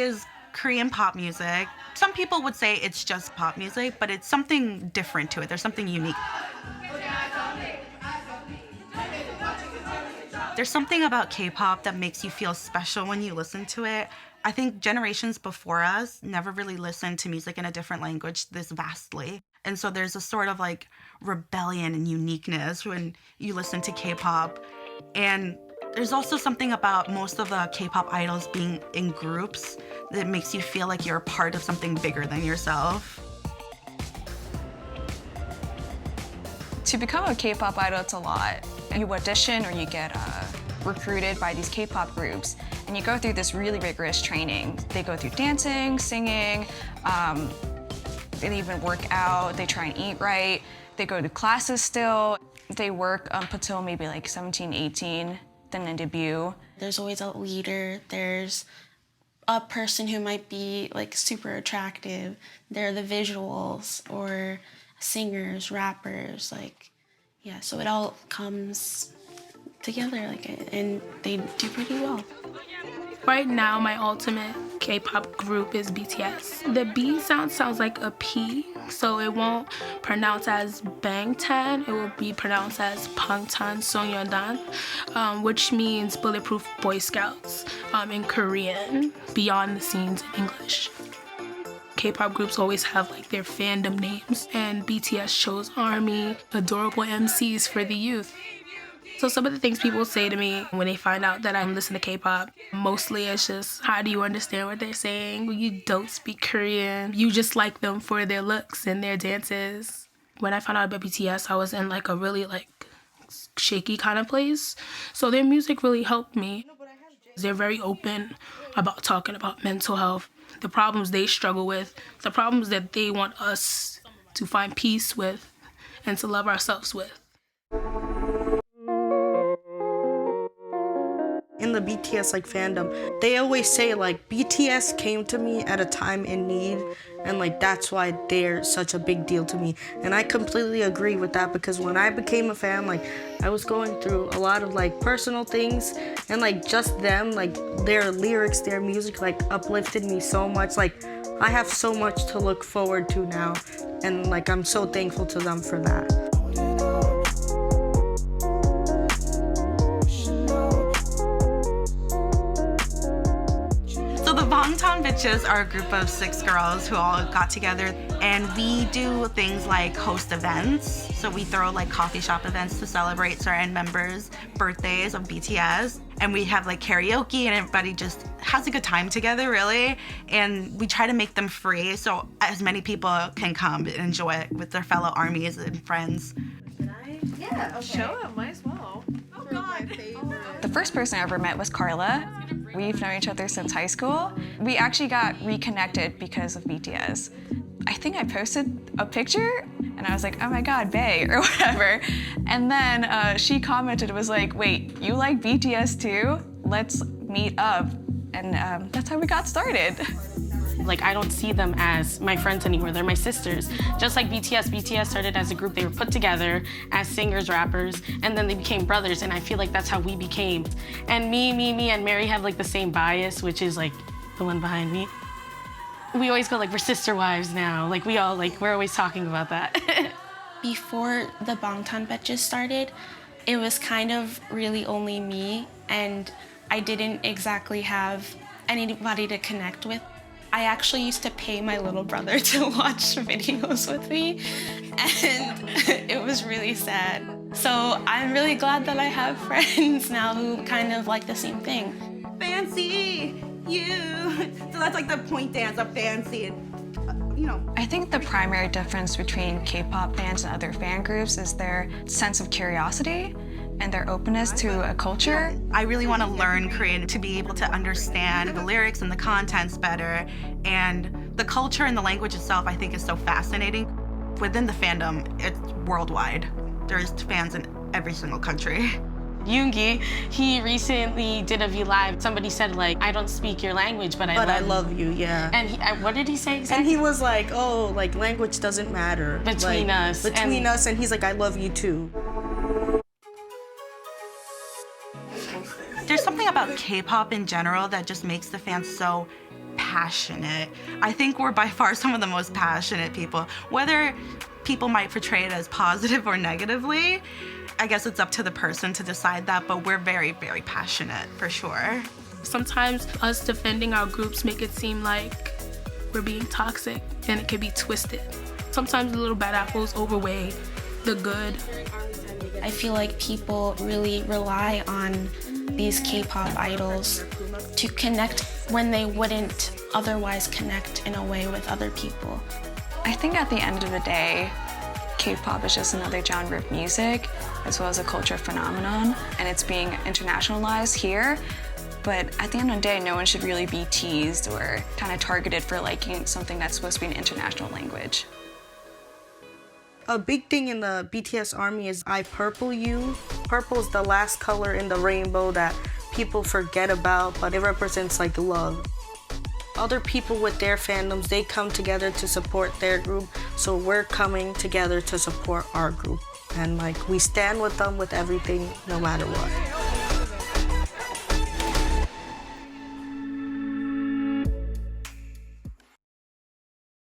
is Korean pop music. Some people would say it's just pop music, but it's something different to it. There's something unique. There's something about K-pop that makes you feel special when you listen to it. I think generations before us never really listened to music in a different language this vastly. And so there's a sort of like rebellion and uniqueness when you listen to K-pop. And there's also something about most of the K-pop idols being in groups that makes you feel like you're a part of something bigger than yourself. To become a K-pop idol, it's a lot. You audition or you get recruited by these K-pop groups, and you go through this really rigorous training. They go through dancing, singing, they even work out, they try and eat right, they go to classes still. They work up until maybe like 17, 18, then they debut. There's always a leader, there's a person who might be like super attractive. There are the visuals or singers, rappers, like, yeah, so it all comes together, and they do pretty well. Right now, my ultimate K-pop group is BTS. The B sounds like a P, so it won't pronounce as Bangtan. It will be pronounced as Bangtan Sonyeondan, which means Bulletproof Boy Scouts in Korean, beyond the scenes in English. K-pop groups always have like their fandom names, and BTS chose ARMY, adorable MCs for the youth. So some of the things people say to me when they find out that I'm listening to K-pop, mostly it's just, how do you understand what they're saying? Well, you don't speak Korean. You just like them for their looks and their dances. When I found out about BTS, I was in like a really like shaky kind of place. So their music really helped me. They're very open about talking about mental health, the problems they struggle with, the problems that they want us to find peace with and to love ourselves with. In the BTS like fandom, they always say like BTS came to me at a time in need, and like that's why they're such a big deal to me. And I completely agree with that, because when I became a fan, like I was going through a lot of like personal things, and like just them, like their lyrics, their music like uplifted me so much. Like I have so much to look forward to now, and like I'm so thankful to them for that. Bangtan Bitches are a group of 6 girls who all got together, and we do things like host events. So we throw like coffee shop events to celebrate certain members' birthdays of BTS. And we have like karaoke, and everybody just has a good time together, really. And we try to make them free so as many people can come and enjoy it with their fellow ARMYs and friends. Yeah, okay. Show it, might as well. Oh, God. The first person I ever met was Carla. We've known each other since high school. We actually got reconnected because of BTS. I think I posted a picture, and I was like, oh my God, bae, or whatever. And then she commented, was like, wait, you like BTS too? Let's meet up. And that's how we got started. Like, I don't see them as my friends anymore. They're my sisters. Just like BTS. BTS started as a group. They were put together as singers, rappers, and then they became brothers, and I feel like that's how we became. And me, and Mary have like the same bias, which is like the one behind me. We always go like, we're sister wives now. Like, we're always talking about that. Before the Bangtan Bitches started, it was kind of really only me, and I didn't exactly have anybody to connect with. I actually used to pay my little brother to watch videos with me, and it was really sad. So I'm really glad that I have friends now who kind of like the same thing. Fancy you. So that's like the point dance of fancy. And, you know. I think the primary difference between K-pop fans and other fan groups is their sense of curiosity and their openness to a culture. I really want to learn Korean to be able to understand the lyrics and the contents better. And the culture and the language itself, I think, is so fascinating. Within the fandom, it's worldwide. There's fans in every single country. Yoongi, he recently did a V Live. Somebody said, like, I don't speak your language, but I love you, yeah. And what did he say exactly? And he was like, oh, like, language doesn't matter. Between us. Between us, and he's like, I love you too. There's something about K-pop in general that just makes the fans so passionate. I think we're by far some of the most passionate people. Whether people might portray it as positive or negatively, I guess it's up to the person to decide that, but we're very, very passionate for sure. Sometimes us defending our groups make it seem like we're being toxic, and it can be twisted. Sometimes the little bad apples overweigh the good. I feel like people really rely on these K-pop idols to connect when they wouldn't otherwise connect in a way with other people. I think at the end of the day, K-pop is just another genre of music as well as a culture phenomenon, and it's being internationalized here. But at the end of the day, no one should really be teased or kind of targeted for liking something that's supposed to be an international language. A big thing in the BTS army is I Purple You. Purple is the last color in the rainbow that people forget about, but it represents like love. Other people with their fandoms, they come together to support their group, so we're coming together to support our group. And like we stand with them with everything, no matter what.